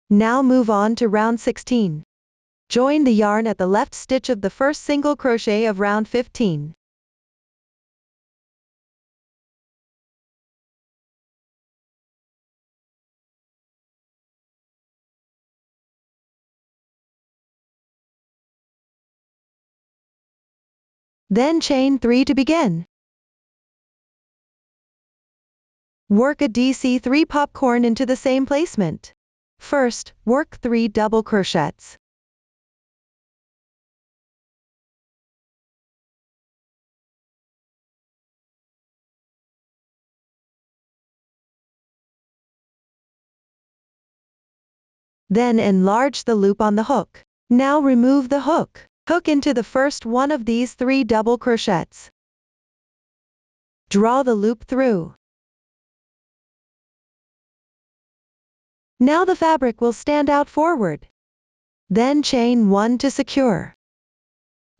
Now move on to round 16. Join the yarn at the left stitch of the first single crochet of round 15. Then chain 3 to begin. Work a DC3 popcorn into the same placement. First, work 3 double crochets. Then enlarge the loop on the hook. Now remove the hook. Hook into the first one of these 3 double crochets. Draw the loop through. Now the fabric will stand out forward. Then chain 1 to secure.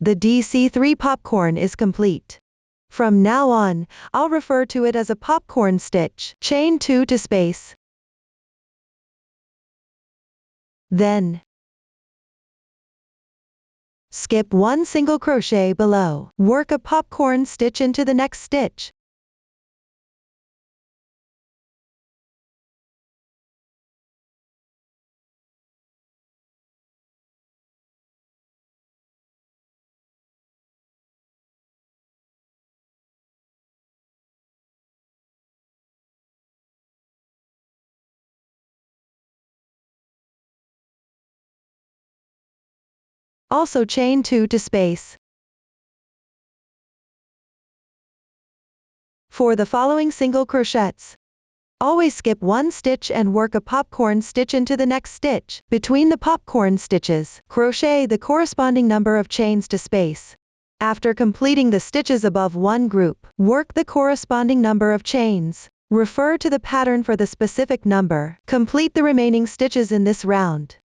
The DC3 popcorn is complete. From now on, I'll refer to it as a popcorn stitch. Chain 2 to space. Then skip 1 single crochet below. Work a popcorn stitch into the next stitch. Also chain 2 to space. For the following single crochets, always skip 1 stitch and work a popcorn stitch into the next stitch. Between the popcorn stitches, crochet the corresponding number of chains to space. After completing the stitches above one group, work the corresponding number of chains. Refer to the pattern for the specific number. Complete the remaining stitches in this round.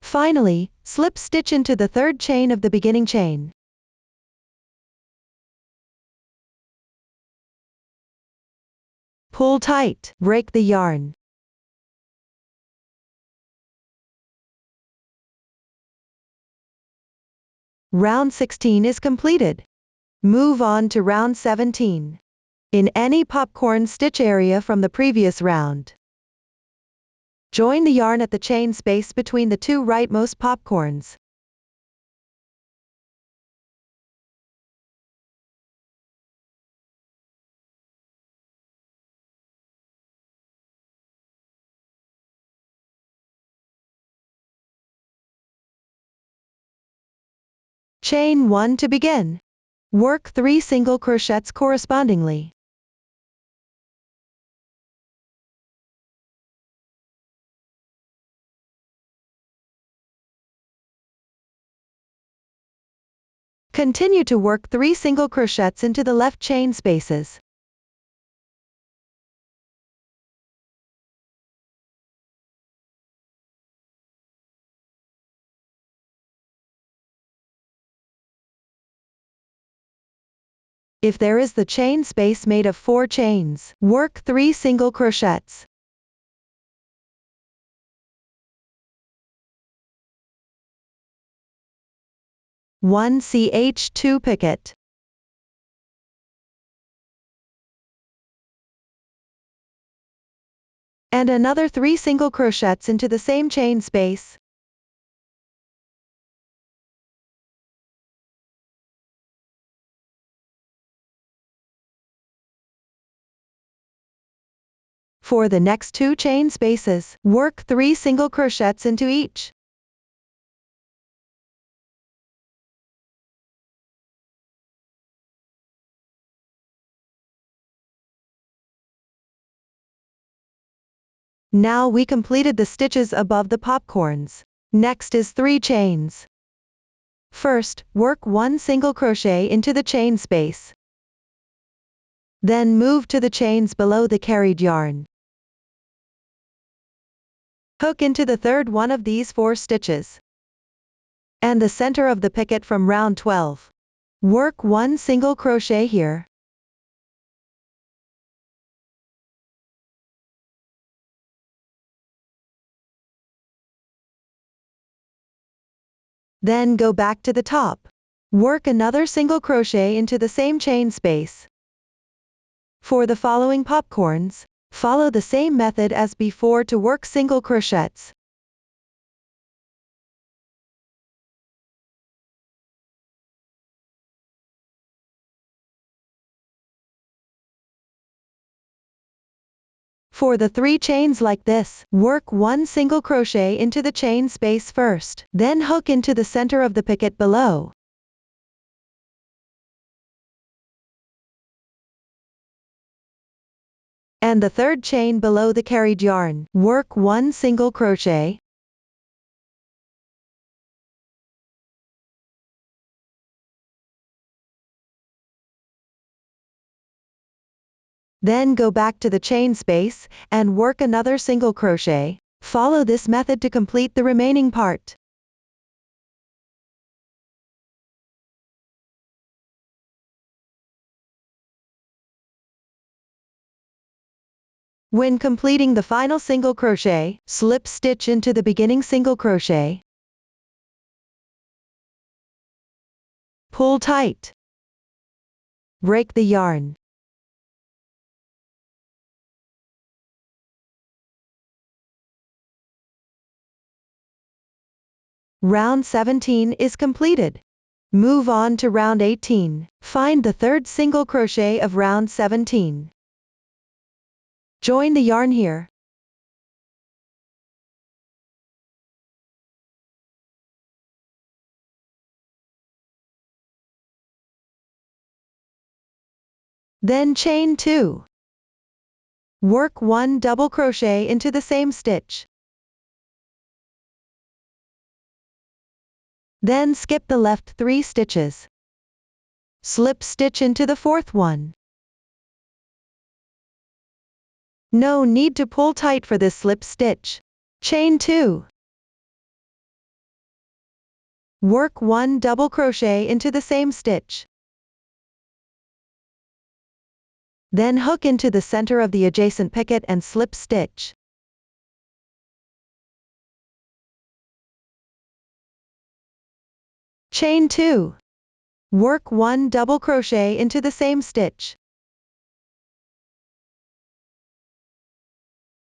Finally, slip stitch into the third chain of the beginning chain. Pull tight, break the yarn. Round 16 is completed. Move on to round 17. In any popcorn stitch area from the previous round, join the yarn at the chain space between the 2 rightmost popcorns. Chain 1 to begin. Work 3 single crochets correspondingly. Continue to work 3 single crochets into the left chain spaces. If there is the chain space made of 4 chains, work 3 single crochets. One ch2 picket. And another 3 single crochets into the same chain space. For the next 2 chain spaces, work 3 single crochets into each. Now we completed the stitches above the popcorns. Next is 3 chains. First, work 1 single crochet into the chain space. Then move to the chains below the carried yarn. Hook into the third one of these 4 stitches and the center of the picket from round 12. Work 1 single crochet here. Then go back to the top. Work another single crochet into the same chain space. For the following popcorns, follow the same method as before to work single crochets. For the 3 chains like this, work 1 single crochet into the chain space first, then hook into the center of the picket below. And the third chain below the carried yarn, work 1 single crochet. Then go back to the chain space and work another single crochet. Follow this method to complete the remaining part. When completing the final single crochet, slip stitch into the beginning single crochet. Pull tight. Break the yarn. Round 17 is completed. Move on to round 18. Find the third single crochet of round 17. Join the yarn here. Then chain 2. Work 1 double crochet into the same stitch. Then skip the left 3 stitches. Slip stitch into the 4th one. No need to pull tight for this slip stitch. Chain 2. Work 1 double crochet into the same stitch. Then hook into the center of the adjacent picket and slip stitch. Chain 2. Work 1 double crochet into the same stitch.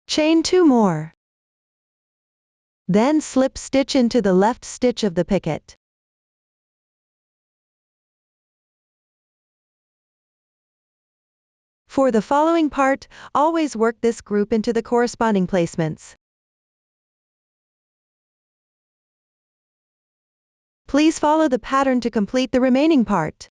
Chain 2 more. Then slip stitch into the left stitch of the picket. For the following part, always work this group into the corresponding placements. Please follow the pattern to complete the remaining part.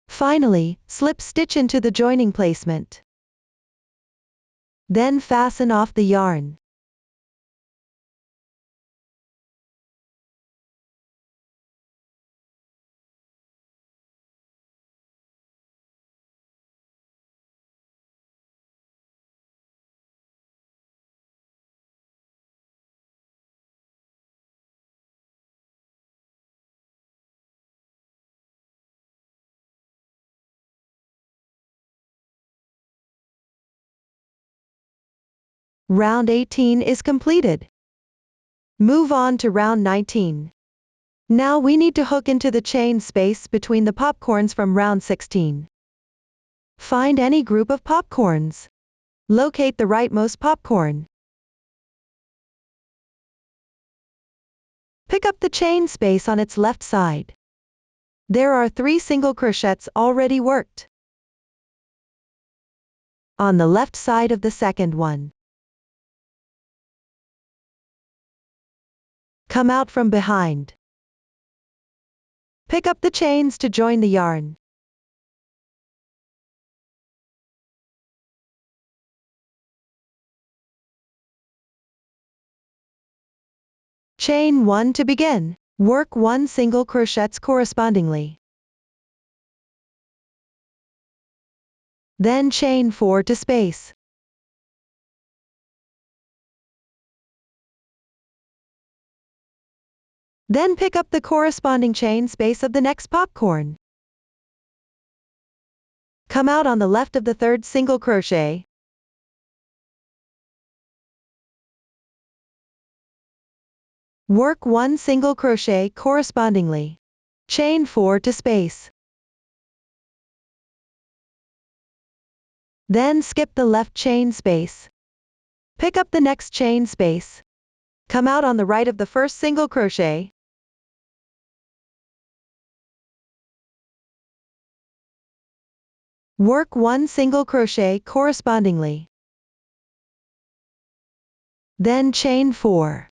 Finally, slip stitch into the joining placement. Then fasten off the yarn. Round 18 is completed. Move on to round 19. Now we need to hook into the chain space between the popcorns from round 16. Find any group of popcorns. Locate the rightmost popcorn. Pick up the chain space on its left side. There are 3 single crochets already worked on the left side of the second one. Come out from behind. Pick up the chains to join the yarn. Chain 1 to begin. Work 1 single crochets correspondingly. Then chain 4 to space. Then pick up the corresponding chain space of the next popcorn. Come out on the left of the third single crochet. Work 1 single crochet correspondingly. Chain 4 to space. Then skip the left chain space. Pick up the next chain space. Come out on the right of the first single crochet. Work 1 single crochet correspondingly. Then chain 4.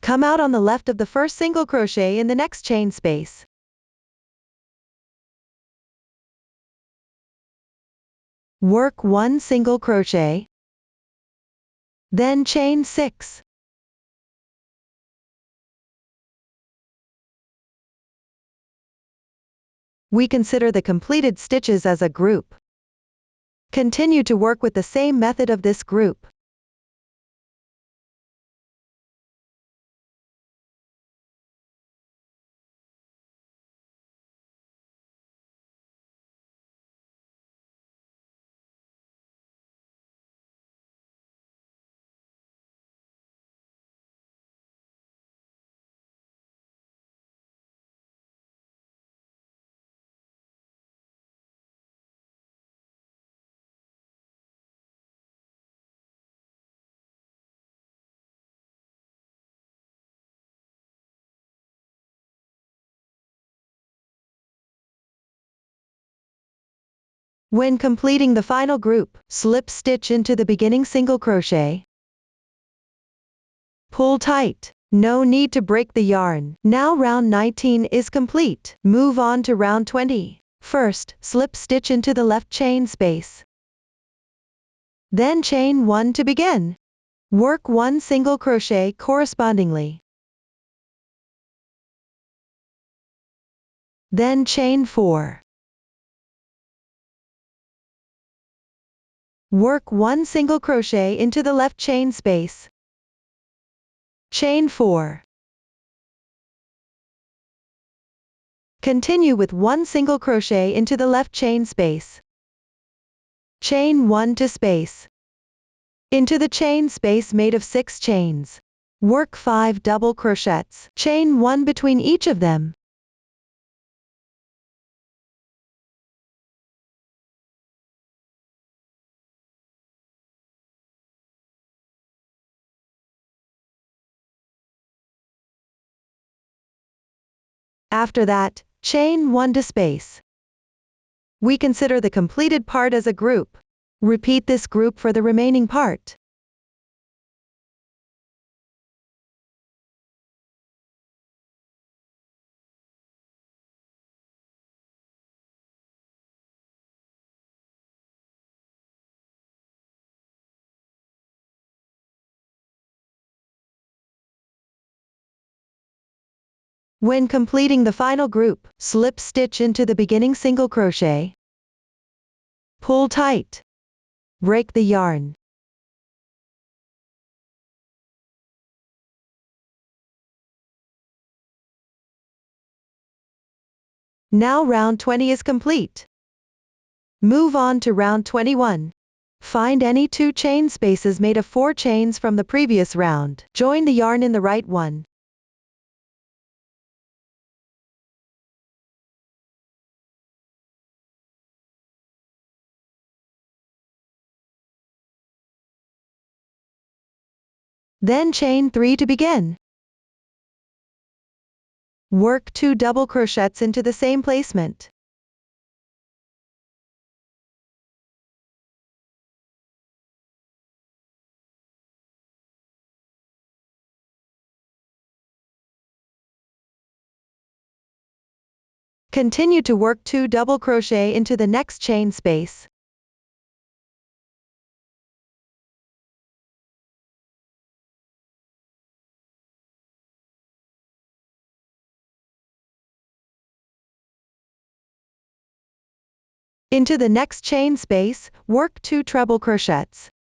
Come out on the left of the first single crochet in the next chain space. Work 1 single crochet. Then chain 6. We consider the completed stitches as a group. Continue to work with the same method of this group. When completing the final group, slip stitch into the beginning single crochet. Pull tight. No need to break the yarn. Now round 19 is complete. Move on to round 20. First, slip stitch into the left chain space. Then chain 1 to begin. Work 1 single crochet correspondingly. Then chain 4. Work 1 single crochet into the left chain space. Chain 4. Continue with 1 single crochet into the left chain space. Chain 1 to space. Into the chain space made of 6 chains. Work 5 double crochets. Chain 1 between each of them. After that, chain 1 to space. We consider the completed part as a group. Repeat this group for the remaining part. When completing the final group, slip stitch into the beginning single crochet. Pull tight. Break the yarn. Now round 20 is complete. Move on to round 21. Find any 2 chain spaces made of 4 chains from the previous round. Join the yarn in the right one. Then chain 3 to begin. Work 2 double crochets into the same placement. Continue to work 2 double crochet into the next chain space. Into the next chain space, work 2 treble crochets.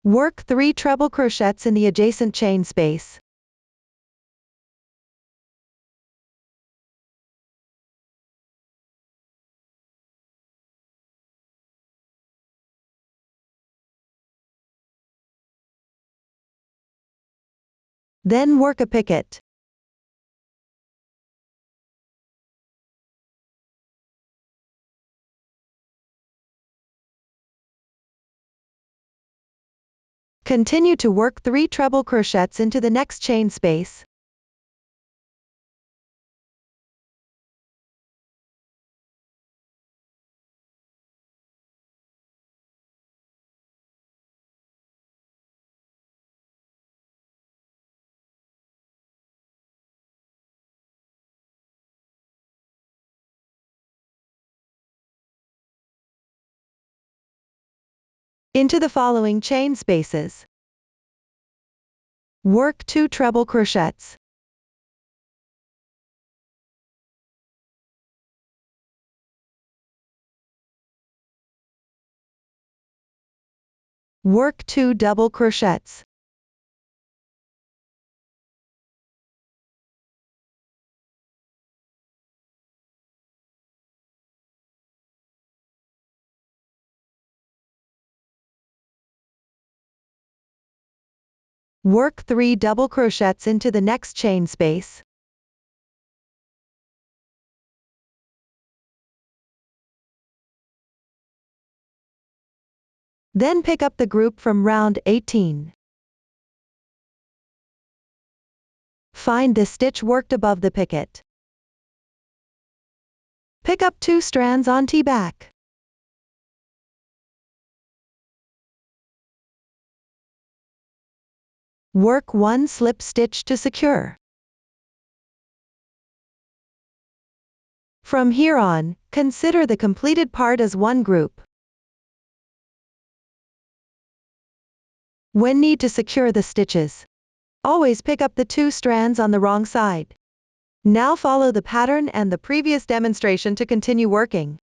Work 3 treble crochets in the adjacent chain space. Then work a picket. Continue to work 3 treble crochets into the next chain space. Into the following chain spaces. Work 2 treble crochets. Work 2 double crochets. Work 3 double crochets into the next chain space. Then pick up the group from round 18. Find the stitch worked above the picket. Pick up 2 strands on T-back. Work 1 slip stitch to secure. From here on, consider the completed part as one group. When need to secure the stitches, always pick up the 2 strands on the wrong side. Now follow the pattern and the previous demonstration to continue working.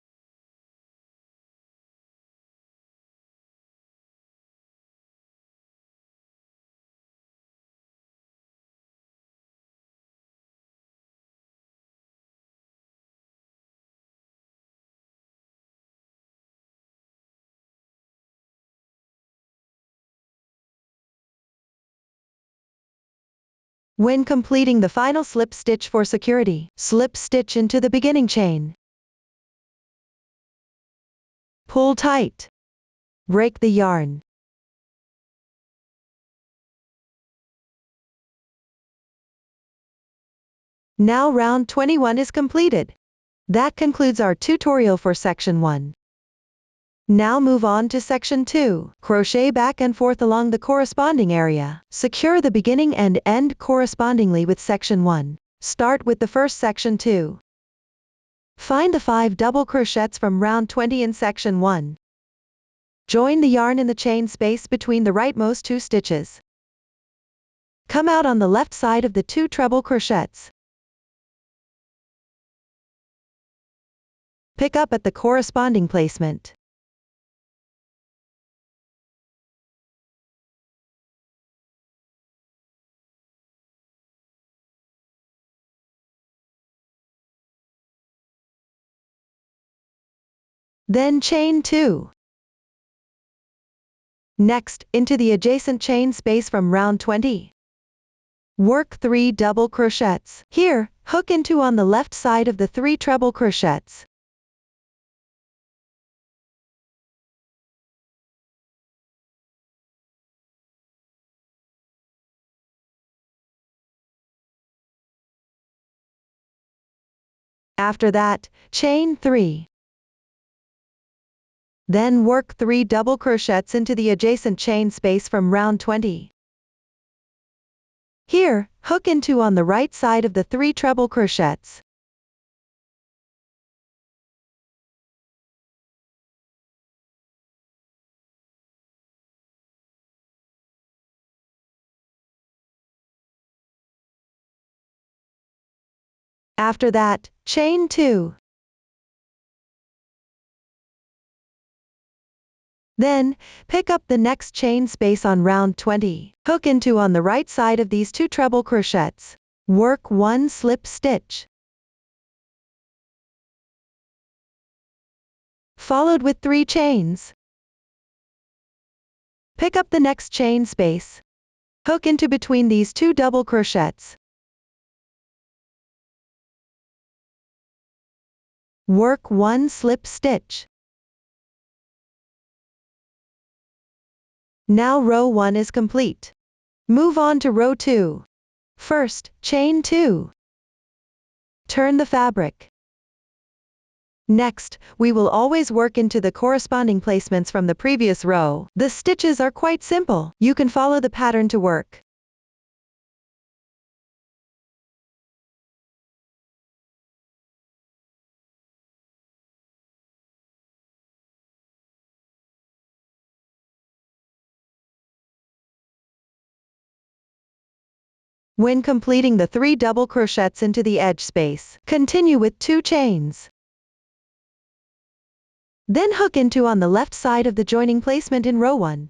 When completing the final slip stitch for security, slip stitch into the beginning chain. Pull tight. Break the yarn. Now round 21 is completed. That concludes our tutorial for section 1. Now move on to section 2. Crochet back and forth along the corresponding area. Secure the beginning and end correspondingly with section 1. Start with the first section 2. Find the 5 double crochets from round 20 in section 1. Join the yarn in the chain space between the rightmost 2 stitches. Come out on the left side of the 2 treble crochets. Pick up at the corresponding placement. Then chain 2. Next, into the adjacent chain space from round 20. Work 3 double crochets. Here, hook into on the left side of the 3 treble crochets. After that, chain 3. Then work 3 double crochets into the adjacent chain space from round 20. Here, hook into on the right side of the 3 treble crochets. After that, chain 2. Then, pick up the next chain space on round 20. Hook into on the right side of these 2 treble crochets. Work 1 slip stitch, followed with 3 chains. Pick up the next chain space. Hook into between these 2 double crochets. Work 1 slip stitch. Now row 1 is complete. Move on to row 2. First, chain 2. Turn the fabric. Next, we will always work into the corresponding placements from the previous row. The stitches are quite simple. You can follow the pattern to work. When completing the 3 double crochets into the edge space, continue with 2 chains. Then hook into on the left side of the joining placement in row 1.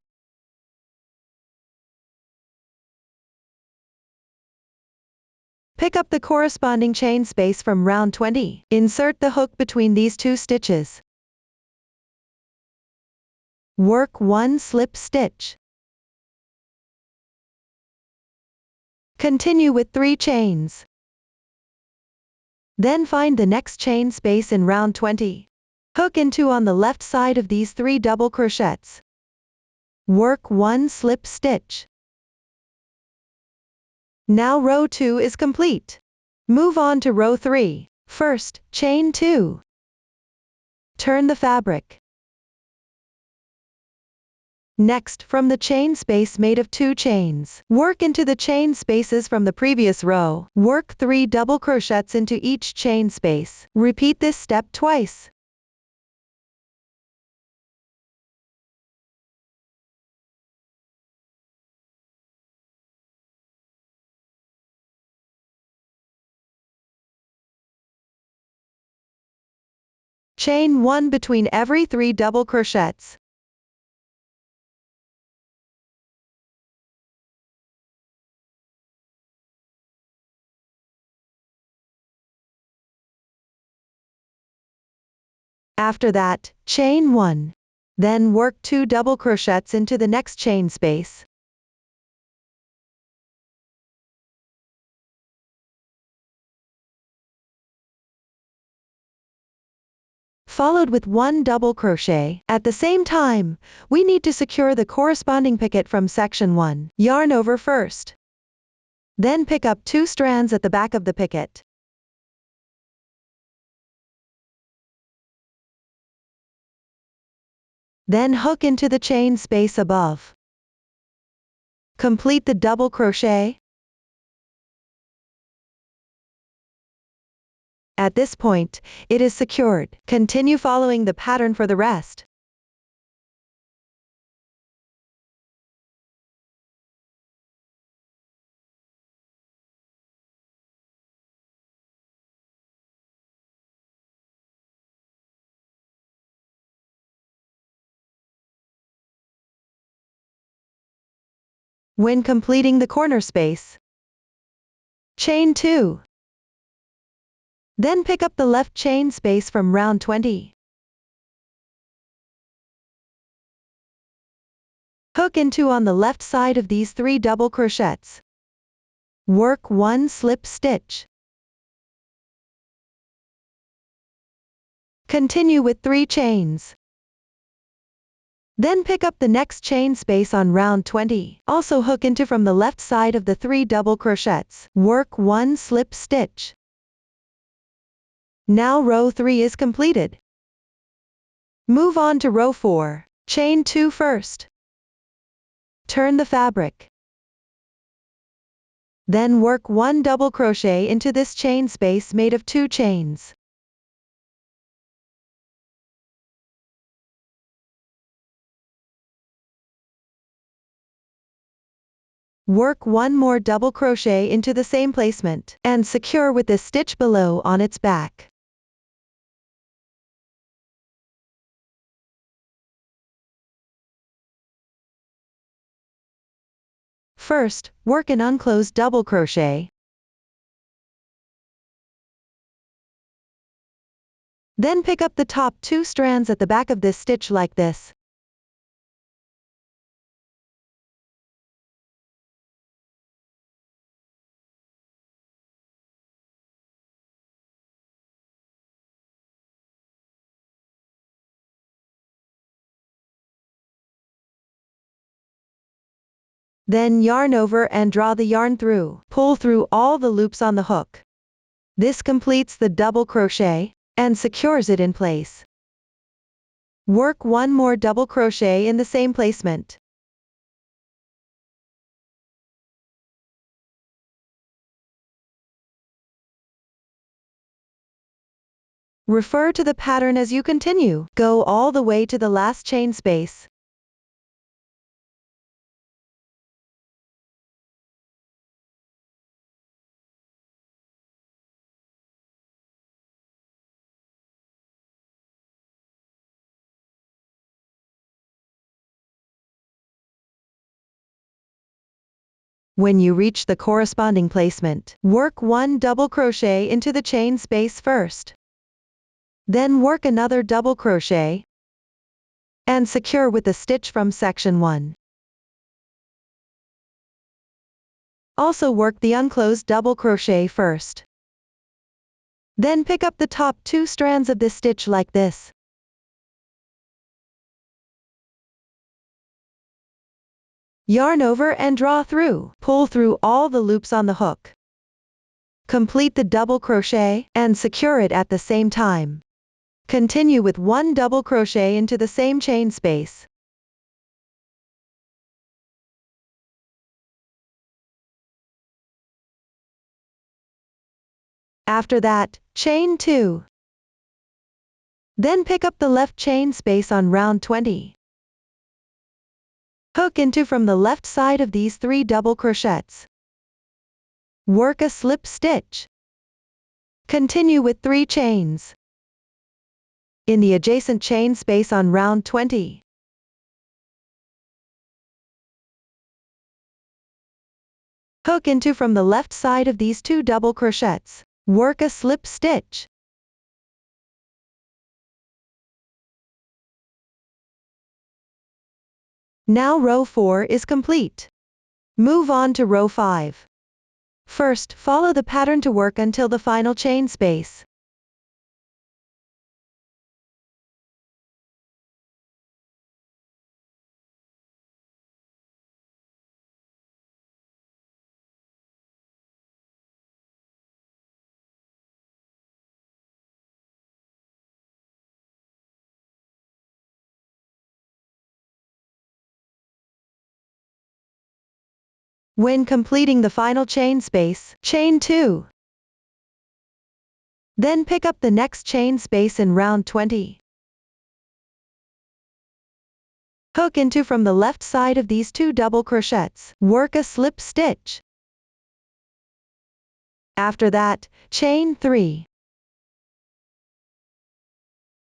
Pick up the corresponding chain space from round 20. Insert the hook between these 2 stitches. Work 1 slip stitch. Continue with 3 chains. Then find the next chain space in round 20. Hook into on the left side of these 3 double crochets. Work 1 slip stitch. Now row 2 is complete. Move on to row 3. First, chain 2. Turn the fabric. Next, from the chain space made of 2 chains, work into the chain spaces from the previous row. Work 3 double crochets into each chain space. Repeat this step twice. Chain 1 between every 3 double crochets. After that, chain 1. Then work 2 double crochets into the next chain space. Followed with 1 double crochet. At the same time, we need to secure the corresponding picket from section 1. Yarn over first. Then pick up 2 strands at the back of the picket. Then hook into the chain space above. Complete the double crochet. At this point, it is secured. Continue following the pattern for the rest. When completing the corner space, chain 2. Then pick up the left chain space from round 20. Hook into on the left side of these 3 double crochets. Work 1 slip stitch. Continue with 3 chains. Then pick up the next chain space on round 20. Also hook into from the left side of the 3 double crochets. Work 1 slip stitch. Now row 3 is completed. Move on to row 4. Chain 2 first. Turn the fabric. Then work 1 double crochet into this chain space made of 2 chains. Work 1 more double crochet into the same placement, and secure with the stitch below on its back. First, work an unclosed double crochet. Then pick up the top 2 strands at the back of this stitch like this. Then yarn over and draw the yarn through. Pull through all the loops on the hook. This completes the double crochet and secures it in place. Work 1 more double crochet in the same placement. Refer to the pattern as you continue. Go all the way to the last chain space. When you reach the corresponding placement, work 1 double crochet into the chain space first. Then work another double crochet and secure with the stitch from section 1. Also work the unclosed double crochet first. Then pick up the top 2 strands of this stitch like this. Yarn over and draw through. Pull through all the loops on the hook. Complete the double crochet and secure it at the same time. Continue with 1 double crochet into the same chain space. After that, chain 2. Then pick up the left chain space on round 20. Hook into from the left side of these 3 double crochets. Work a slip stitch. Continue with 3 chains. In the adjacent chain space on round 20. Hook into from the left side of these 2 double crochets. Work a slip stitch. Now row 4 is complete. Move on to row 5. First, follow the pattern to work until the final chain space. When completing the final chain space, chain 2. Then pick up the next chain space in round 20. Hook into from the left side of these 2 double crochets. Work a slip stitch. After that, chain 3.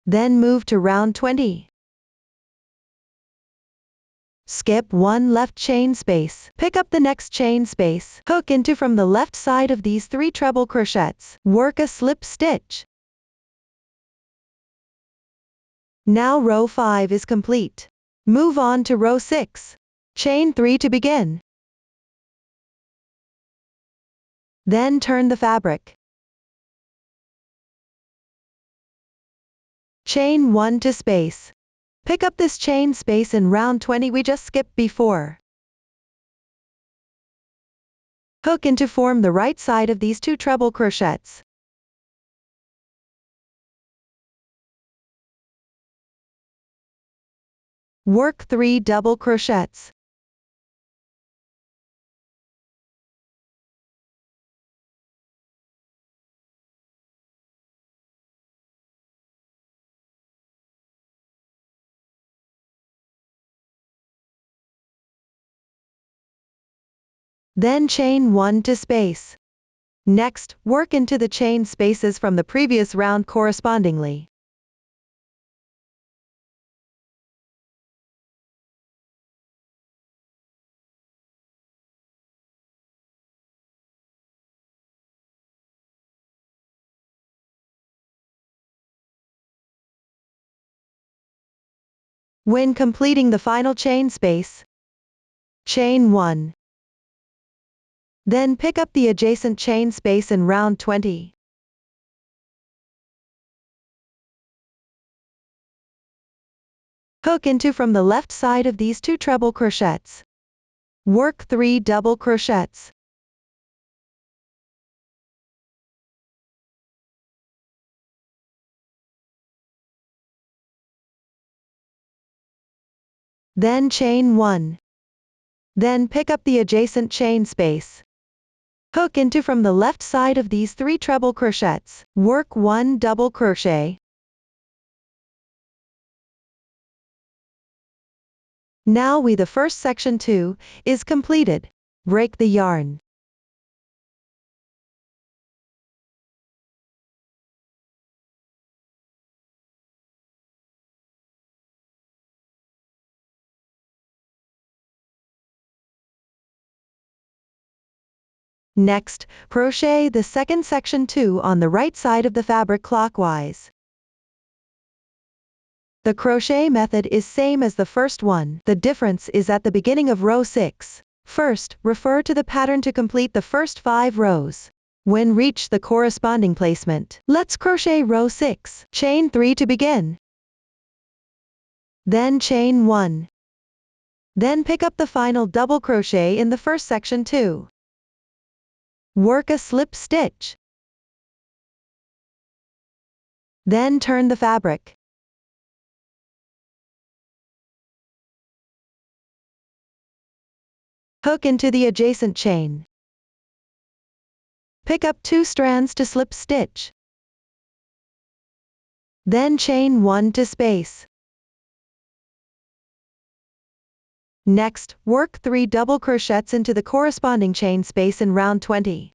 Then move to round 20. Skip 1 left chain space. Pick up the next chain space. Hook into from the left side of these 3 treble crochets. Work a slip stitch. Now row 5 is complete. Move on to row 6. Chain 3 to begin. Then turn the fabric. Chain 1 to space. Pick up this chain space in round 20 we just skipped before. Hook into form the right side of these 2 treble crochets. Work 3 double crochets. Then chain 1 to space. Next, work into the chain spaces from the previous round correspondingly. When completing the final chain space, chain 1. Then pick up the adjacent chain space in round 20. Hook into from the left side of these 2 treble crochets. Work 3 double crochets. Then chain 1. Then pick up the adjacent chain space. Hook into from the left side of these 3 treble crochets. Work 1 double crochet. Now the first section 2 is completed. Break the yarn. Next, crochet the second section 2 on the right side of the fabric clockwise. The crochet method is same as the first one, the difference is at the beginning of row 6. First, refer to the pattern to complete the first 5 rows. When reach the corresponding placement, let's crochet row 6, chain 3 to begin. Then chain 1. Then pick up the final double crochet in the first section 2. Work a slip stitch. Then turn the fabric. Hook into the adjacent chain. Pick up 2 strands to slip stitch. Then chain 1 to space. Next, work 3 double crochets into the corresponding chain space in round 20.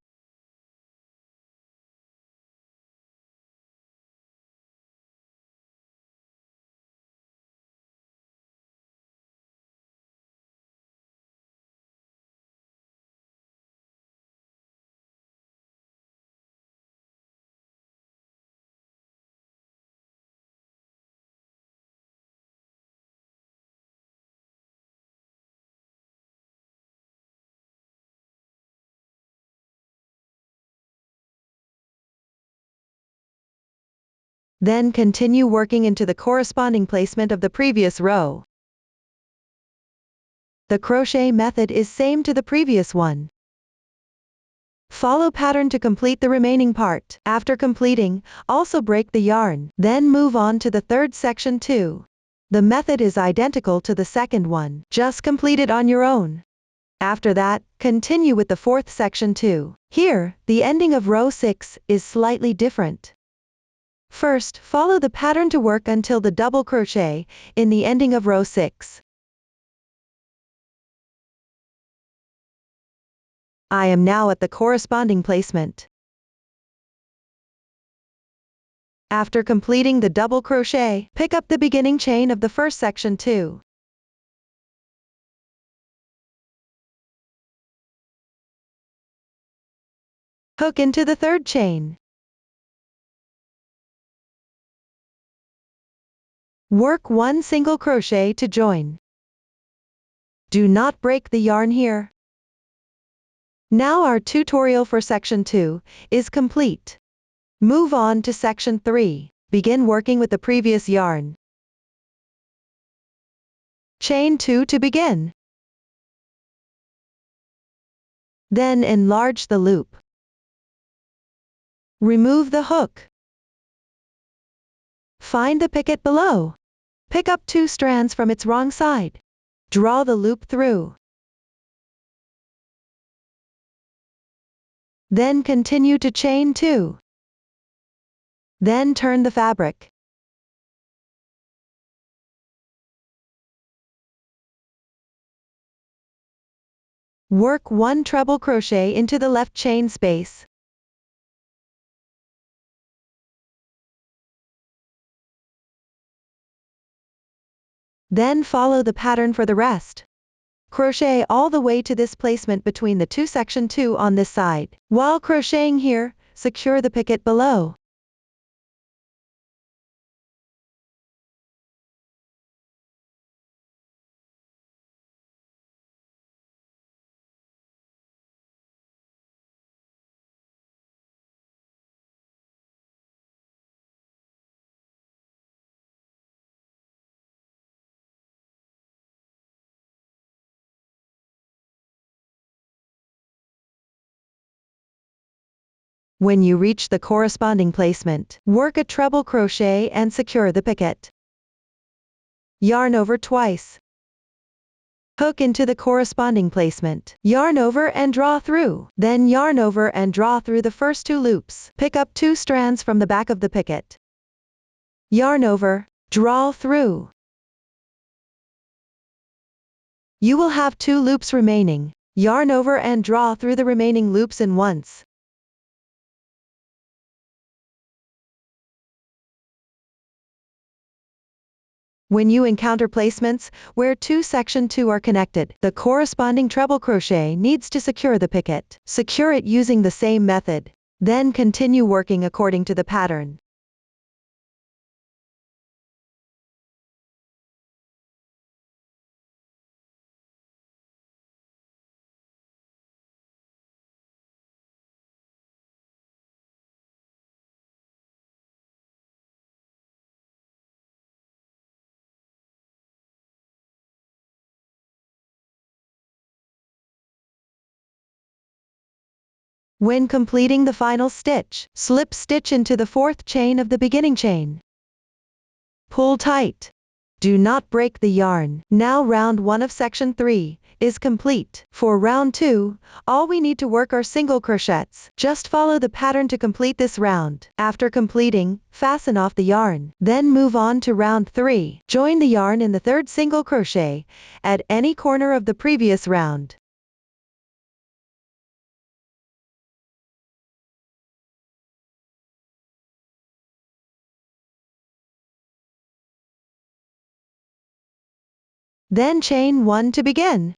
Then continue working into the corresponding placement of the previous row. The crochet method is same to the previous one. Follow pattern to complete the remaining part. After completing, also break the yarn, then move on to the third section 2. The method is identical to the second one, just complete it on your own. After that, continue with the fourth section 2. Here, the ending of row 6 is slightly different. First, follow the pattern to work until the double crochet in the ending of row 6. I am now at the corresponding placement. After completing the double crochet, pick up the beginning chain of the first section 2. Hook into the third chain. Work 1 single crochet to join. Do not break the yarn here. Now our tutorial for section 2 is complete. Move on to section 3. Begin working with the previous yarn. Chain 2 to begin. Then enlarge the loop. Remove the hook. Find the picket below. Pick up 2 strands from its wrong side. Draw the loop through. Then continue to chain 2. Then turn the fabric. Work 1 treble crochet into the left chain space. Then follow the pattern for the rest. Crochet all the way to this placement between the 2 section 2 on this side. While crocheting here, secure the picket below. When you reach the corresponding placement, work a treble crochet and secure the picket. Yarn over twice. Hook into the corresponding placement. Yarn over and draw through. Then yarn over and draw through the first 2 loops. Pick up 2 strands from the back of the picket. Yarn over, draw through. You will have 2 loops remaining. Yarn over and draw through the remaining loops in once. When you encounter placements where 2 section 2 are connected, the corresponding treble crochet needs to secure the picket. Secure it using the same method. Then continue working according to the pattern. When completing the final stitch, slip stitch into the 4th chain of the beginning chain. Pull tight. Do not break the yarn. Now round 1 of section 3 is complete. For round 2, all we need to work are single crochets. Just follow the pattern to complete this round. After completing, fasten off the yarn. Then move on to round 3. Join the yarn in the 3rd single crochet at any corner of the previous round. Then chain 1 to begin.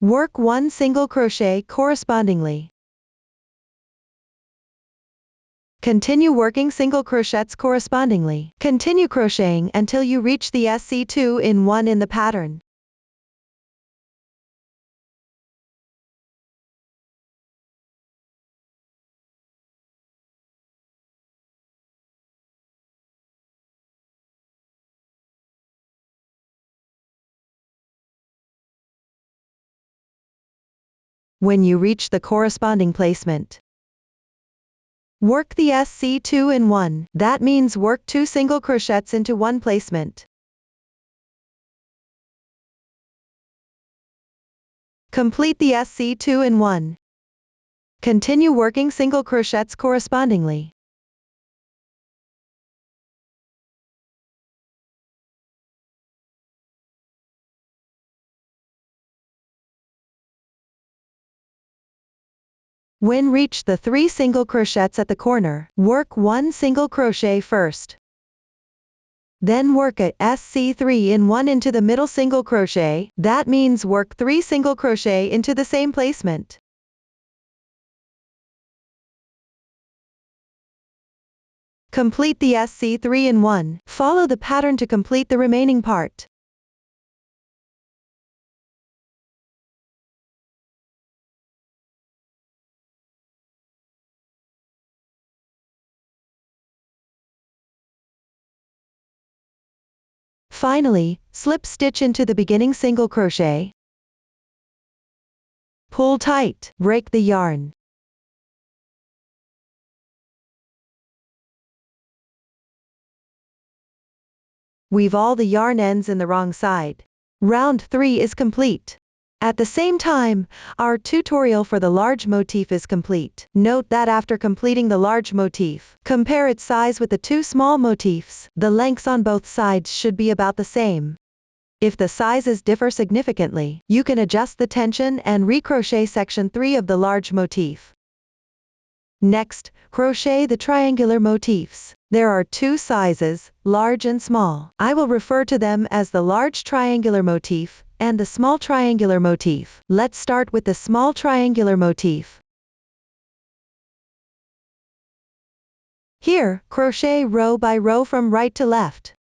Work 1 single crochet correspondingly. Continue working single crochets correspondingly. Continue crocheting until you reach the SC2 in 1 in the pattern. When you reach the corresponding placement, work the SC2 in 1. That means work 2 single crochets into 1 placement. Complete the SC2 in 1. Continue working single crochets correspondingly. When reach the 3 single crochets at the corner, work 1 single crochet first. Then work a SC3 in 1 into the middle single crochet. That means work 3 single crochet into the same placement. Complete the SC3 in 1. Follow the pattern to complete the remaining part. Finally, slip stitch into the beginning single crochet. Pull tight, break the yarn. Weave all the yarn ends in the wrong side. Round 3 is complete. At the same time, our tutorial for the large motif is complete. Note that after completing the large motif, compare its size with the two small motifs. The lengths on both sides should be about the same. If the sizes differ significantly, you can adjust the tension and recrochet section 3 of the large motif. Next, crochet the triangular motifs. There are two sizes, large and small. I will refer to them as the large triangular motif and the small triangular motif. Let's start with the small triangular motif. Here, crochet row by row from right to left.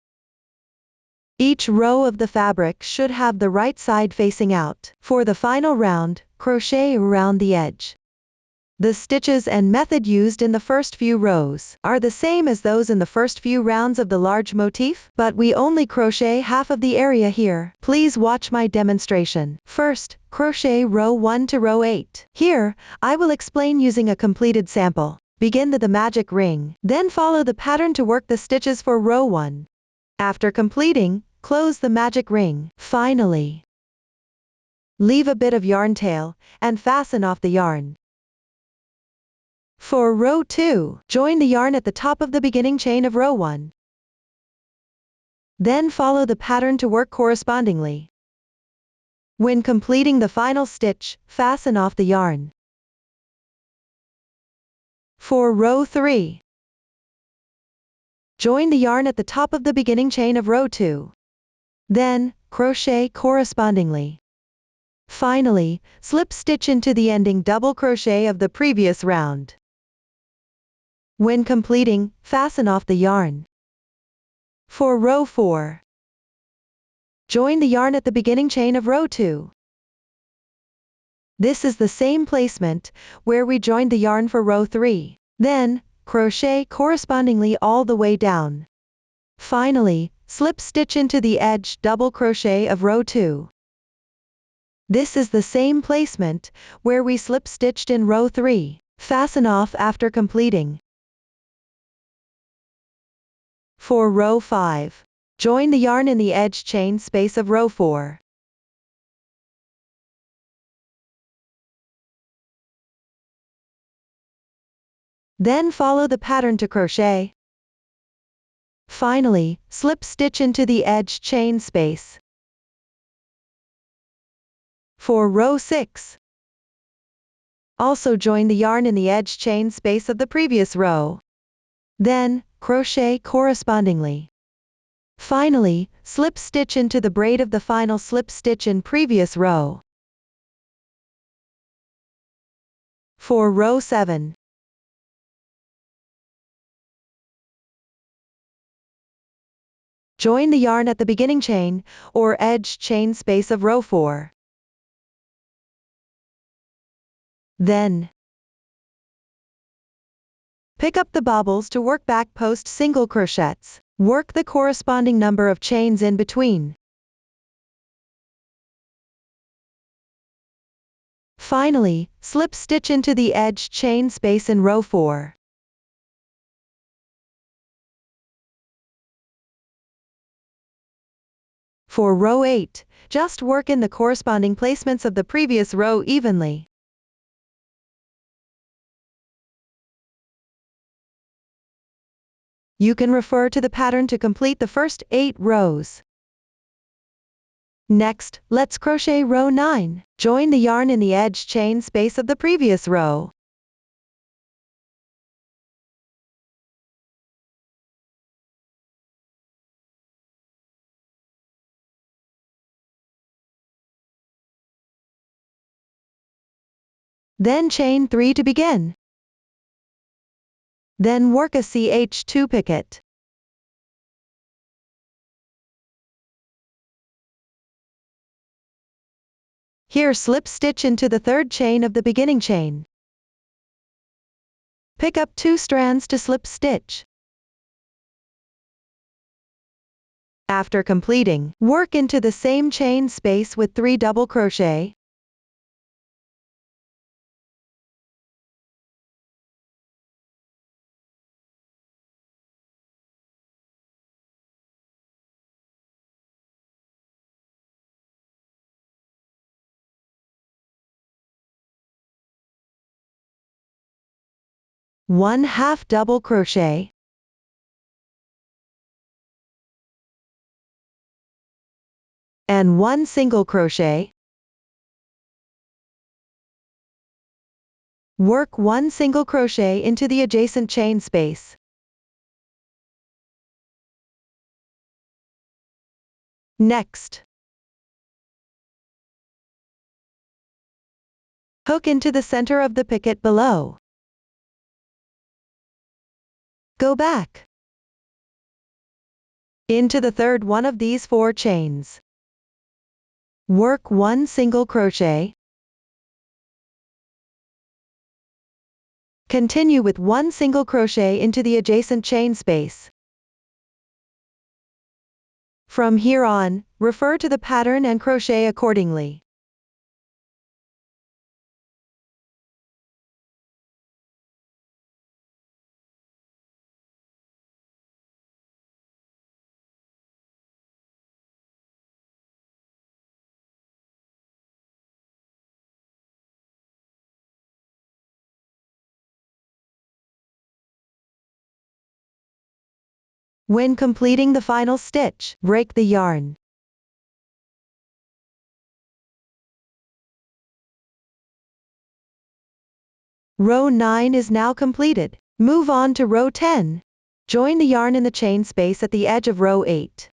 Each row of the fabric should have the right side facing out. For the final round, crochet around the edge. The stitches and method used in the first few rows are the same as those in the first few rounds of the large motif, but we only crochet half of the area here. Please watch my demonstration. First, crochet row 1 to row 8. Here, I will explain using a completed sample. Begin the magic ring, then follow the pattern to work the stitches for row 1. After completing, close the magic ring. Finally, leave a bit of yarn tail and fasten off the yarn. For row 2, join the yarn at the top of the beginning chain of row 1. Then follow the pattern to work correspondingly. When completing the final stitch, fasten off the yarn. For row 3, join the yarn at the top of the beginning chain of row 2. Then, crochet correspondingly. Finally, slip stitch into the ending double crochet of the previous round. When completing, fasten off the yarn. For row 4, join the yarn at the beginning chain of row 2. This is the same placement where we joined the yarn for row 3. Then, crochet correspondingly all the way down. Finally, slip stitch into the edge double crochet of row 2. This is the same placement where we slip stitched in row 3. Fasten off after completing. For row 5, join the yarn in the edge chain space of row 4. Then follow the pattern to crochet. Finally, slip stitch into the edge chain space. For row 6, also join the yarn in the edge chain space of the previous row. Then, crochet correspondingly. Finally, slip stitch into the braid of the final slip stitch in previous row. For row 7, join the yarn at the beginning chain, or edge chain space of row 4. Then, pick up the bobbles to work back post single crochets. Work the corresponding number of chains in between. Finally, slip stitch into the edge chain space in row 4. For row 8, just work in the corresponding placements of the previous row evenly. You can refer to the pattern to complete the first 8 rows. Next, let's crochet row 9. Join the yarn in the edge chain space of the previous row. Then chain 3 to begin. Then work a CH2 picket. Here slip stitch into the third chain of the beginning chain. Pick up 2 strands to slip stitch. After completing, work into the same chain space with 3 double crochet. One half double crochet, and 1 single crochet. Work 1 single crochet into the adjacent chain space. Next, hook into the center of the picket below. Go back into the third one of these 4 chains. Work 1 single crochet. Continue with 1 single crochet into the adjacent chain space. From here on, refer to the pattern and crochet accordingly. When completing the final stitch, break the yarn. Row 9 is now completed. Move on to row 10. Join the yarn in the chain space at the edge of row 8.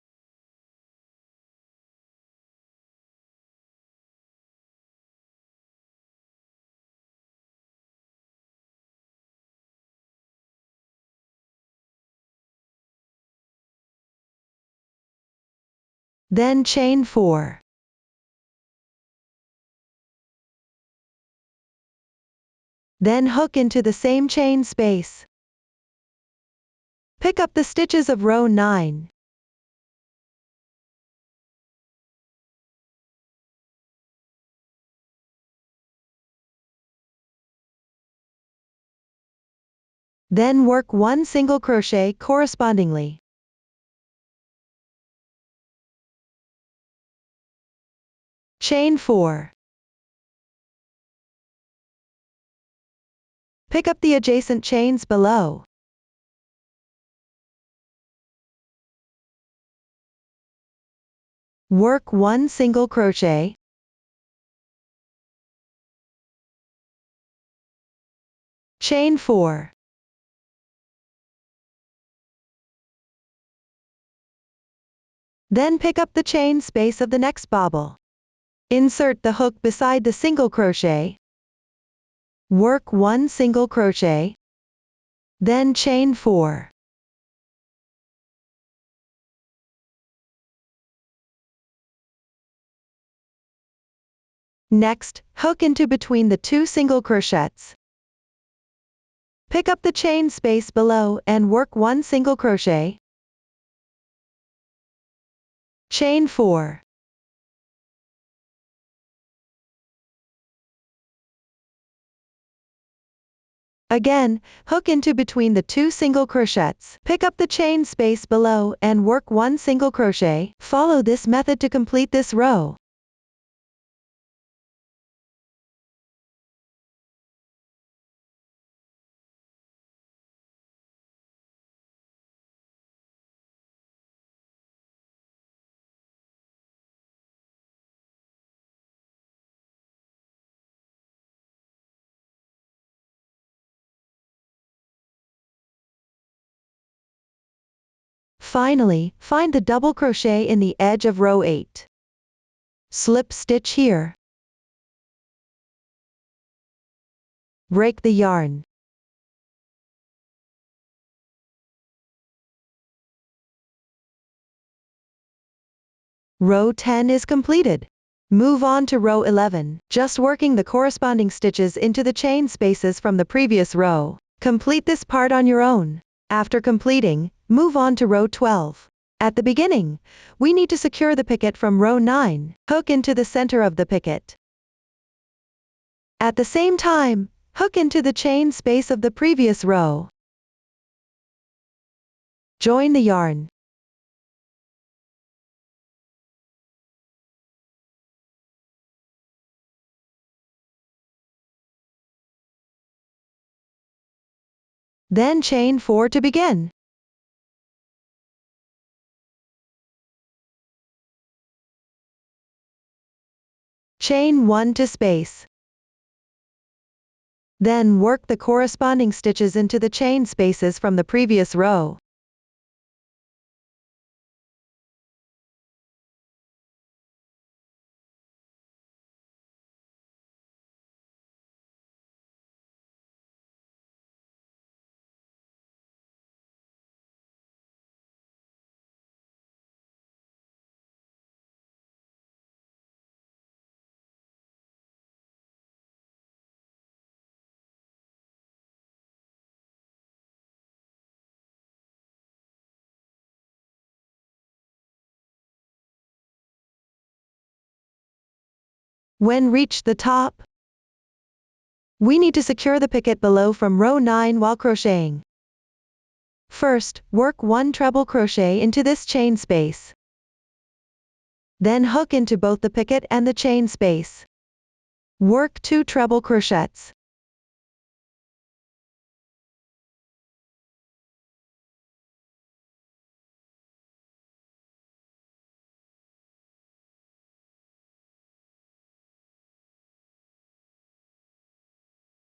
Then chain 4. Then hook into the same chain space. Pick up the stitches of row 9. Then work 1 single crochet correspondingly. Chain 4. Pick up the adjacent chains below. Work 1 single crochet. Chain 4. Then pick up the chain space of the next bobble. Insert the hook beside the single crochet. Work 1 single crochet. Then chain 4. Next, hook into between the 2 single crochets. Pick up the chain space below and work 1 single crochet. Chain 4. Again, hook into between the 2 single crochets. Pick up the chain space below and work 1 single crochet. Follow this method to complete this row. Finally, find the double crochet in the edge of row 8. Slip stitch here. Break the yarn. Row 10 is completed. Move on to row 11, just working the corresponding stitches into the chain spaces from the previous row. Complete this part on your own. After completing, move on to row 12. At the beginning, we need to secure the picket from row 9, hook into the center of the picket. At the same time, hook into the chain space of the previous row. Join the yarn. Then chain 4 to begin. Chain 1 to space. Then work the corresponding stitches into the chain spaces from the previous row. When reach the top, we need to secure the picket below from row 9 while crocheting. First, work 1 treble crochet into this chain space. Then hook into both the picket and the chain space. Work 2 treble crochets.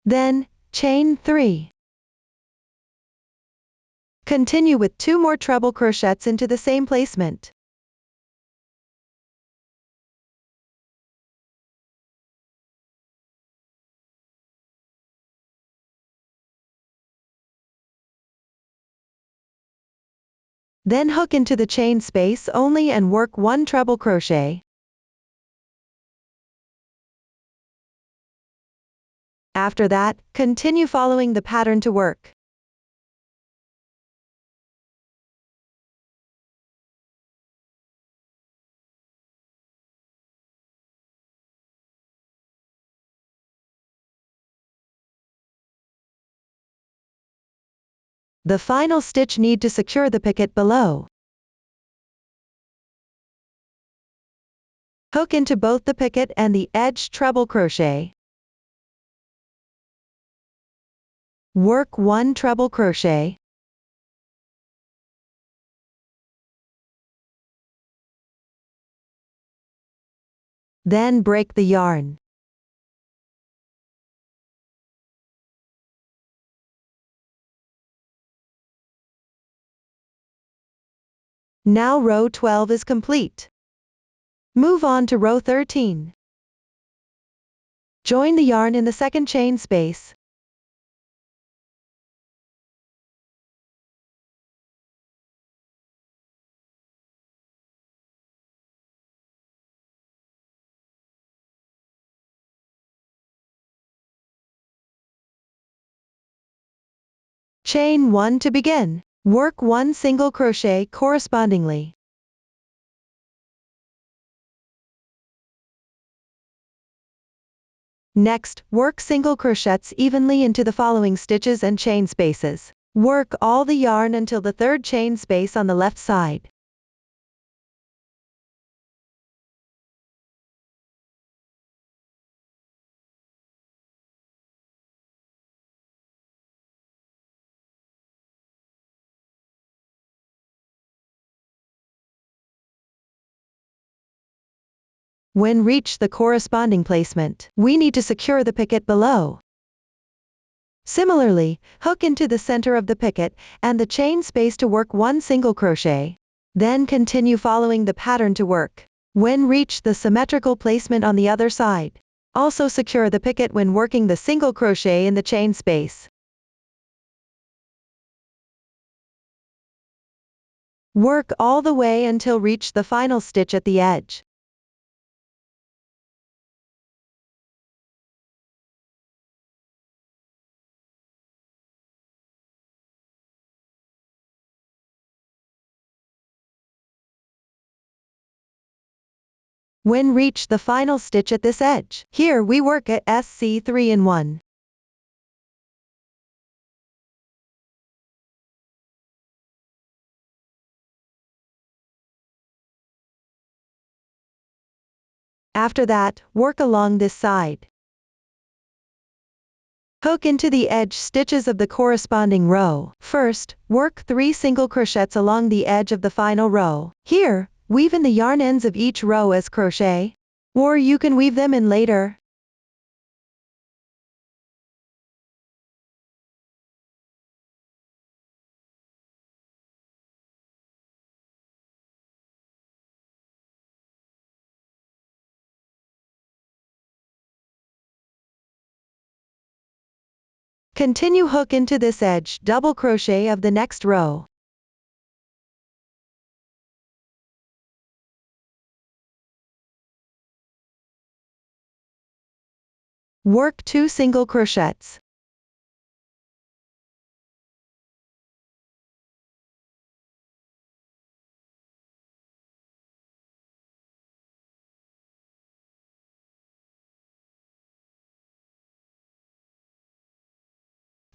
Then, chain 3. Continue with 2 more treble crochets into the same placement. Then hook into the chain space only and work 1 treble crochet. After that, continue following the pattern to work. The final stitch need to secure the picket below. Hook into both the picket and the edge treble crochet. Work 1 treble crochet. Then break the yarn. Now row 12 is complete. Move on to row 13. Join the yarn in the second chain space. Chain 1 to begin. Work 1 single crochet correspondingly. Next, work single crochets evenly into the following stitches and chain spaces. Work all the yarn until the third chain space on the left side. When reach the corresponding placement, we need to secure the picket below. Similarly, hook into the center of the picket and the chain space to work 1 single crochet. Then continue following the pattern to work. When reach the symmetrical placement on the other side, also secure the picket when working the single crochet in the chain space. Work all the way until reach the final stitch at the edge. When reach the final stitch at this edge. Here we work at SC3 in 1. After that, work along this side. Hook into the edge stitches of the corresponding row. First, work 3 single crochets along the edge of the final row. Here, weave in the yarn ends of each row as crochet, or you can weave them in later. Continue hook into this edge double crochet of the next row. Work 2 single crochets.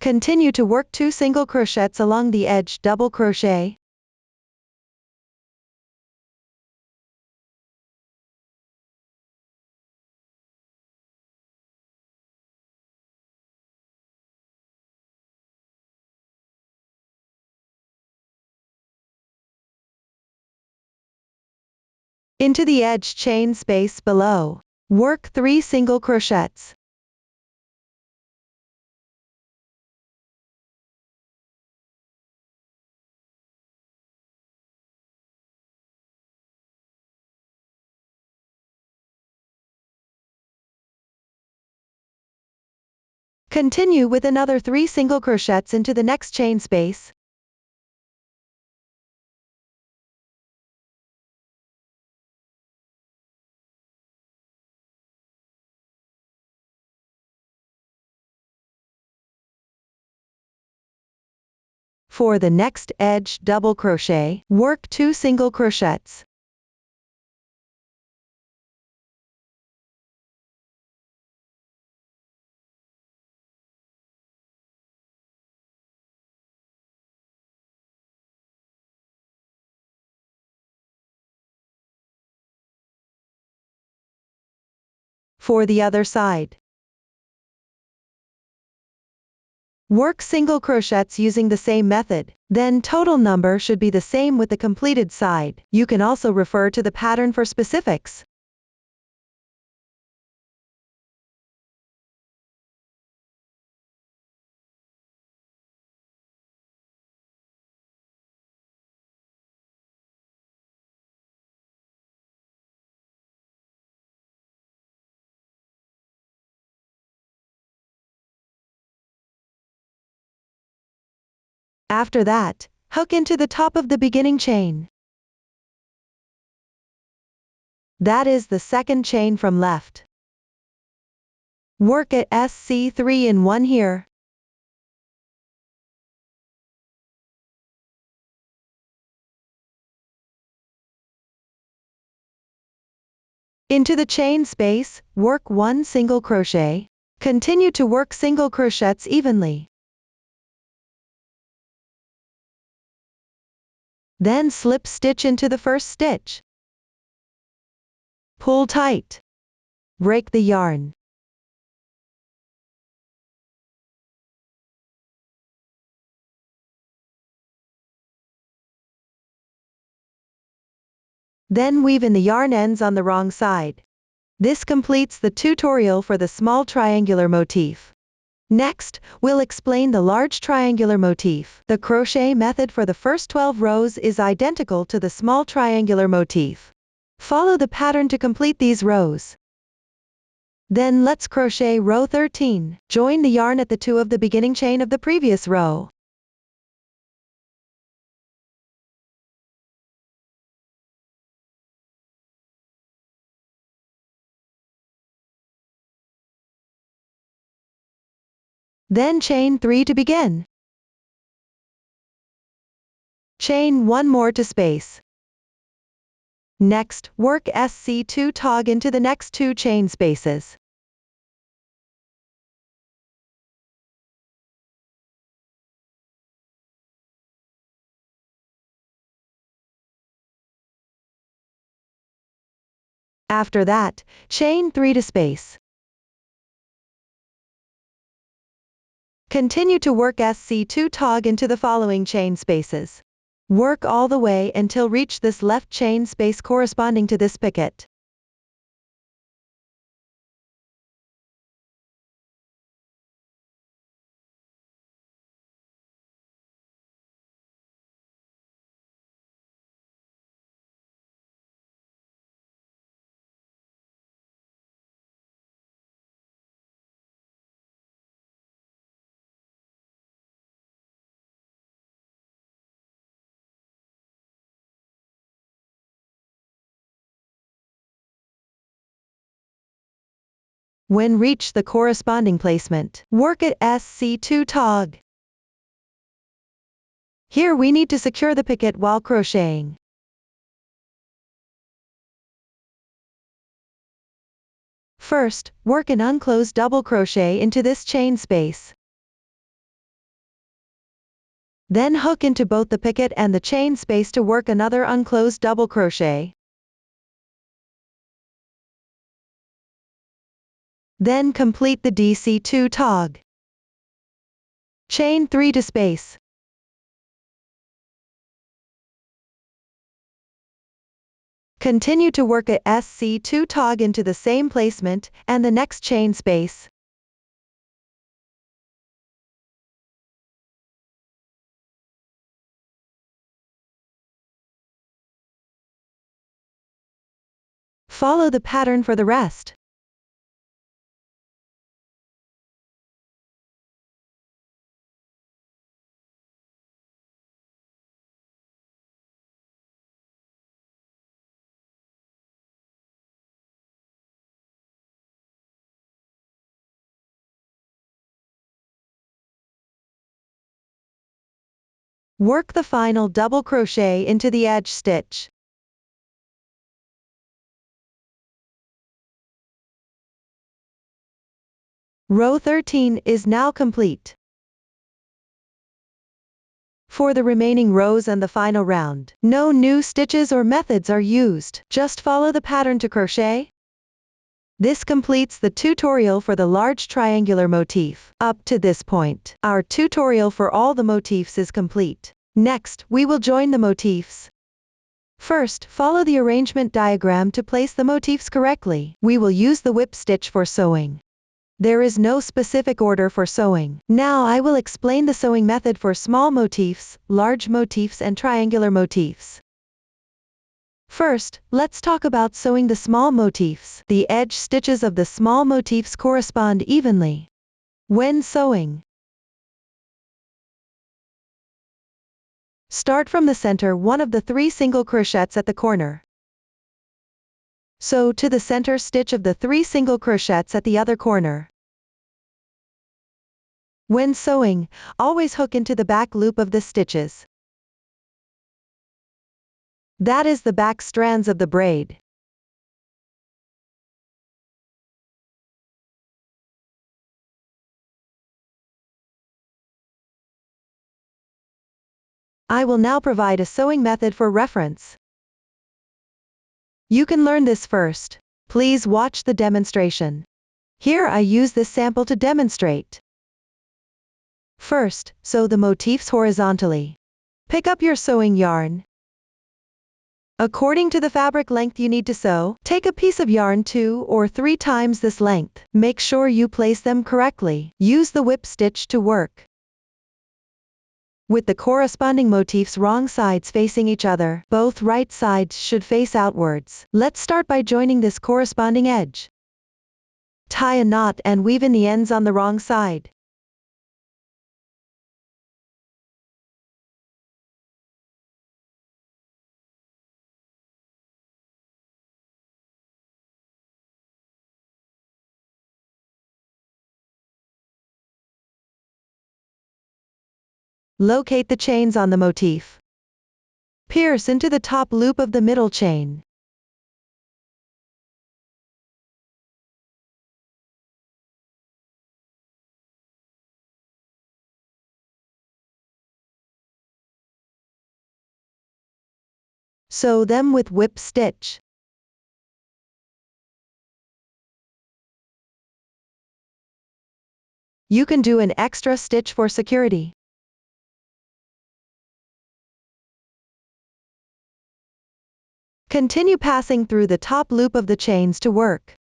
Continue to work 2 single crochets along the edge double crochet. Into the edge chain space below. Work 3 single crochets. Continue with another 3 single crochets into the next chain space. For the next edge double crochet, work 2 single crochets. For the other side, work single crochets using the same method, then total number should be the same with the completed side. You can also refer to the pattern for specifics. After that, hook into the top of the beginning chain. That is the second chain from left. Work at SC3 in 1 here. Into the chain space, work 1 single crochet. Continue to work single crochets evenly. Then slip stitch into the first stitch. Pull tight. Break the yarn. Then weave in the yarn ends on the wrong side. This completes the tutorial for the small triangular motif. Next, we'll explain the large triangular motif. The crochet method for the first 12 rows is identical to the small triangular motif. Follow the pattern to complete these rows. Then let's crochet row 13. Join the yarn at the 2 of the beginning chain of the previous row. Then chain 3 to begin. Chain 1 more to space. Next, work SC2 tog into the next 2 chain spaces. After that, chain 3 to space. Continue to work SC2 tog into the following chain spaces. Work all the way until reach this left chain space corresponding to this picket. When reach the corresponding placement, work at SC2 tog. Here we need to secure the picket while crocheting. First, work an unclosed double crochet into this chain space. Then hook into both the picket and the chain space to work another unclosed double crochet. Then complete the DC2 tog. Chain 3 to space. Continue to work at SC2 tog into the same placement and the next chain space. Follow the pattern for the rest. Work the final double crochet into the edge stitch. Row 13 is now complete. For the remaining rows and the final round, no new stitches or methods are used, just follow the pattern to crochet. This completes the tutorial for the large triangular motif. Up to this point, our tutorial for all the motifs is complete. Next, we will join the motifs. First, follow the arrangement diagram to place the motifs correctly. We will use the whip stitch for sewing. There is no specific order for sewing. Now I will explain the sewing method for small motifs, large motifs and triangular motifs. First, let's talk about sewing the small motifs. The edge stitches of the small motifs correspond evenly. When sewing, start from the center one of the 3 single crochets at the corner. Sew to the center stitch of the 3 single crochets at the other corner. When sewing, always hook into the back loop of the stitches. That is the back strands of the braid. I will now provide a sewing method for reference. You can learn this first. Please watch the demonstration. Here I use this sample to demonstrate. First, sew the motifs horizontally. Pick up your sewing yarn. According to the fabric length you need to sew, take a piece of yarn 2 or 3 times this length. Make sure you place them correctly. Use the whip stitch to work. With the corresponding motifs wrong sides facing each other, both right sides should face outwards. Let's start by joining this corresponding edge. Tie a knot and weave in the ends on the wrong side. Locate the chains on the motif. Pierce into the top loop of the middle chain. Sew them with whip stitch. You can do an extra stitch for security. Continue passing through the top loop of the chains to work.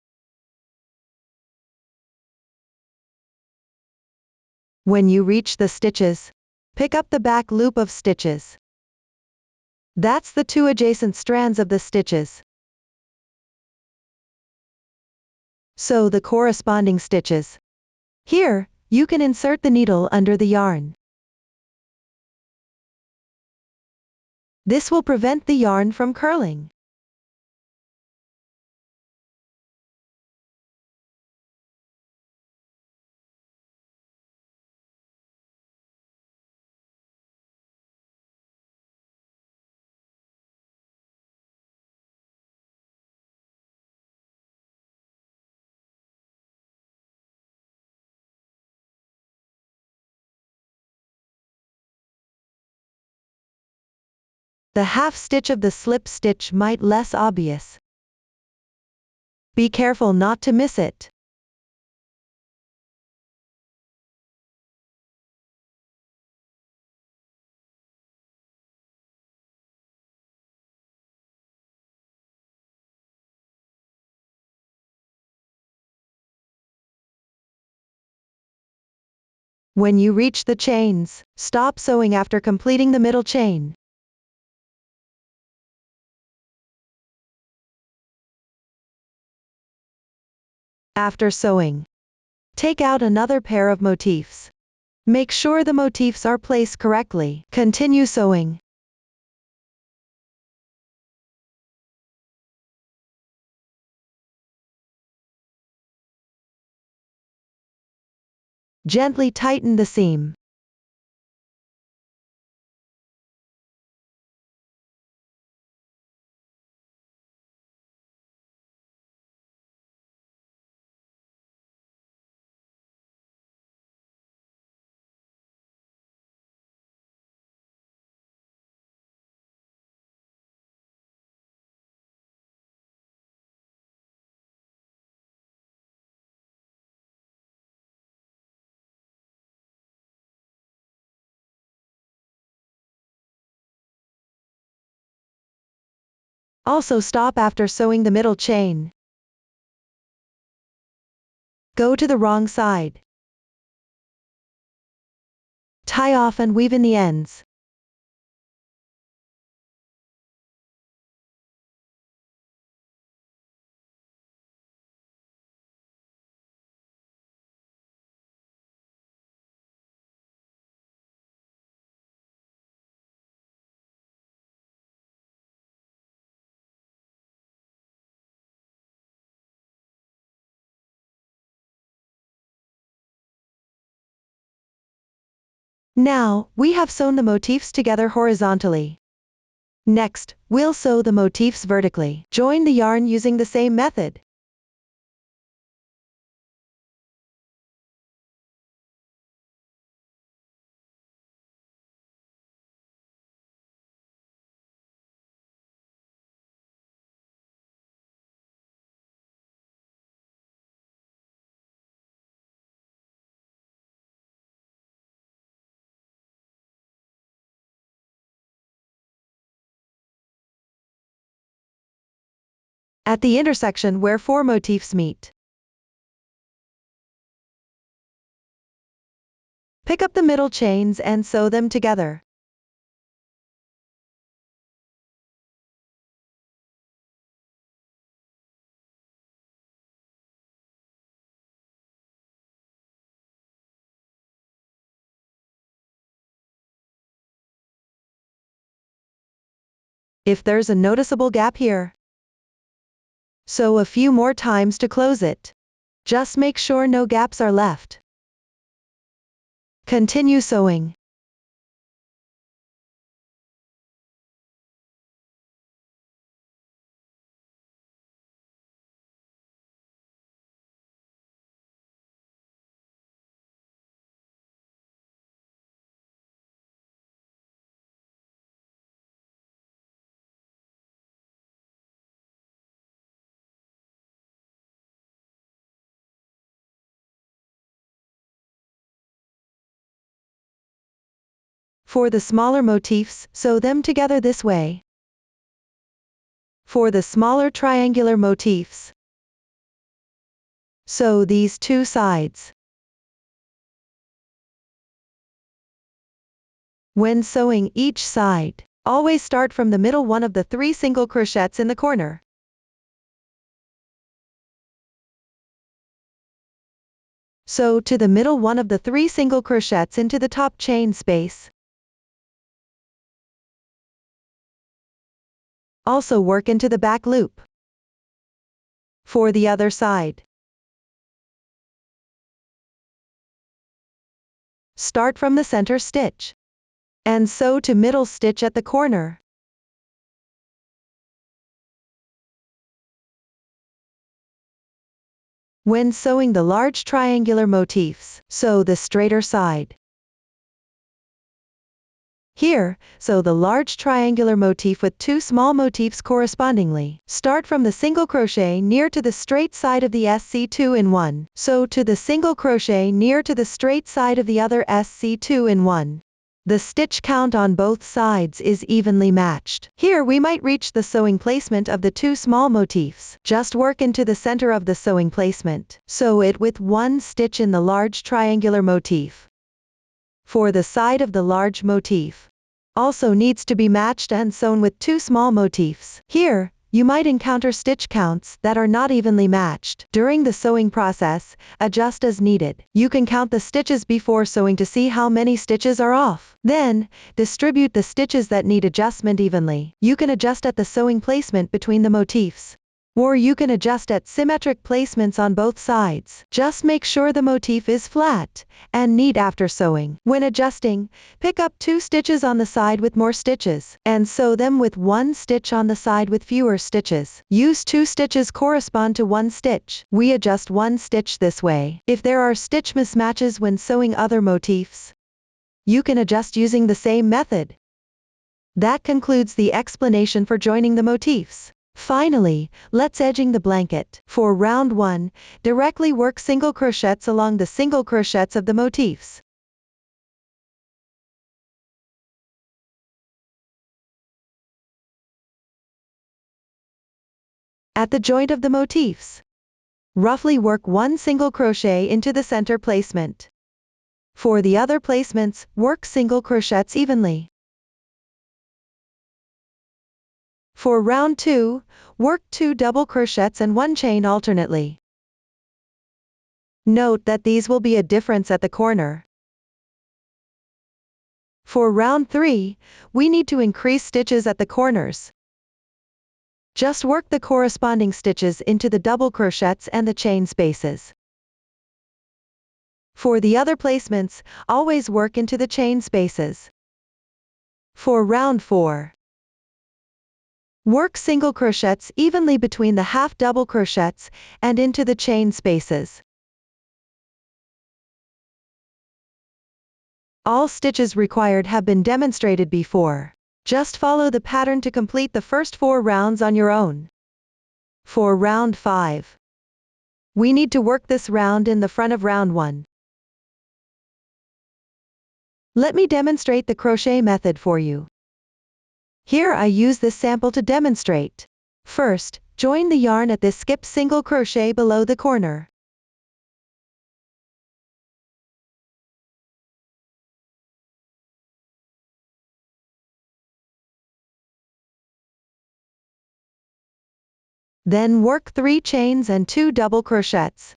When you reach the stitches, pick up the back loop of stitches. That's the two adjacent strands of the stitches. Sew the corresponding stitches. Here, you can insert the needle under the yarn. This will prevent the yarn from curling. The half stitch of the slip stitch might less obvious. Be careful not to miss it. When you reach the chains, stop sewing after completing the middle chain. After sewing, take out another pair of motifs. Make sure the motifs are placed correctly. Continue sewing. Gently tighten the seam. Also stop after sewing the middle chain. Go to the wrong side. Tie off and weave in the ends. Now, we have sewn the motifs together horizontally. Next, we'll sew the motifs vertically. Join the yarn using the same method. At the intersection where four motifs meet, pick up the middle chains and sew them together. If there's a noticeable gap here, sew a few more times to close it. Just make sure no gaps are left. Continue sewing. For the smaller motifs, sew them together this way. For the smaller triangular motifs, sew these two sides. When sewing each side, always start from the middle one of the 3 single crochets in the corner. Sew to the middle one of the 3 single crochets into the top chain space. Also work into the back loop. For the other side, start from the center stitch and sew to middle stitch at the corner. When sewing the large triangular motifs, sew the straighter side. Here, sew the large triangular motif with 2 small motifs correspondingly. Start from the single crochet near to the straight side of the SC2 in 1. Sew to the single crochet near to the straight side of the other SC2 in 1. The stitch count on both sides is evenly matched. Here we might reach the sewing placement of the 2 small motifs. Just work into the center of the sewing placement. Sew it with 1 stitch in the large triangular motif. For the side of the large motif, also needs to be matched and sewn with 2 small motifs. Here, you might encounter stitch counts that are not evenly matched. During the sewing process, adjust as needed. You can count the stitches before sewing to see how many stitches are off. Then, distribute the stitches that need adjustment evenly. You can adjust at the sewing placement between the motifs, or you can adjust at symmetric placements on both sides. Just make sure the motif is flat and neat after sewing. When adjusting, pick up 2 stitches on the side with more stitches, and sew them with 1 stitch on the side with fewer stitches. Use 2 stitches correspond to 1 stitch. We adjust 1 stitch this way. If there are stitch mismatches when sewing other motifs, you can adjust using the same method. That concludes the explanation for joining the motifs. Finally, let's edging the blanket. For round 1, directly work single crochets along the single crochets of the motifs. At the joint of the motifs, roughly work 1 single crochet into the center placement. For the other placements, work single crochets evenly. For round 2, work 2 double crochets and 1 chain alternately. Note that these will be a difference at the corner. For round 3, we need to increase stitches at the corners. Just work the corresponding stitches into the double crochets and the chain spaces. For the other placements, always work into the chain spaces. For round 4, work single crochets evenly between the half double crochets and into the chain spaces. All stitches required have been demonstrated before. Just follow the pattern to complete the first 4 rounds on your own. For round 5, we need to work this round in the front of round 1. Let me demonstrate the crochet method for you. Here I use this sample to demonstrate. First, join the yarn at this skip single crochet below the corner. Then work 3 chains and 2 double crochets.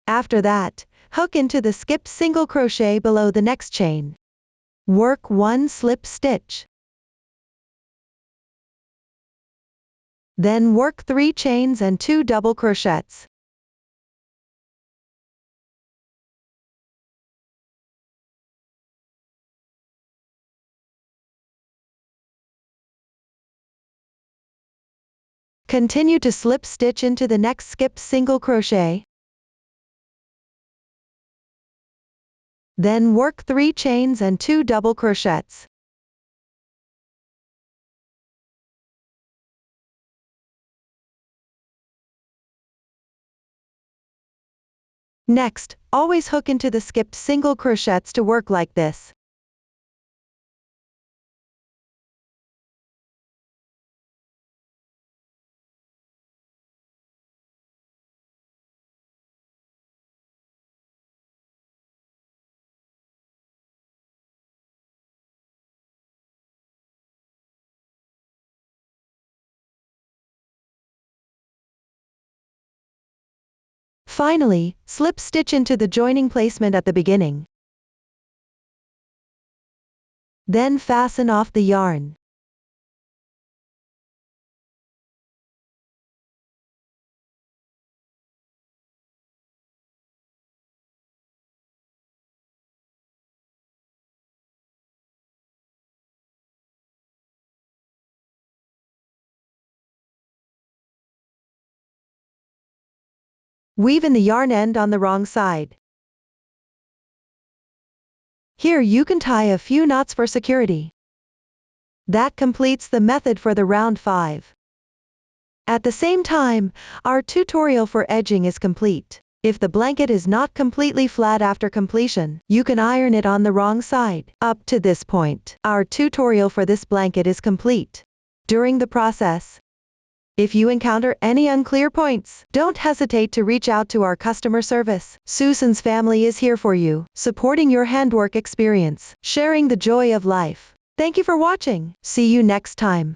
After that, hook into the skipped single crochet below the next chain. Work 1 slip stitch. Then work 3 chains and 2 double crochets. Continue to slip stitch into the next skipped single crochet. Then work 3 chains and 2 double crochets. Next, always hook into the skipped single crochets to work like this. Finally, slip stitch into the joining placement at the beginning. Then fasten off the yarn. Weave in the yarn end on the wrong side. Here you can tie a few knots for security. That completes the method for the round 5. At the same time, our tutorial for edging is complete. If the blanket is not completely flat after completion, you can iron it on the wrong side. Up to this point, our tutorial for this blanket is complete. During the process, if you encounter any unclear points, don't hesitate to reach out to our customer service. Susan's family is here for you, supporting your handwork experience, sharing the joy of life. Thank you for watching. See you next time.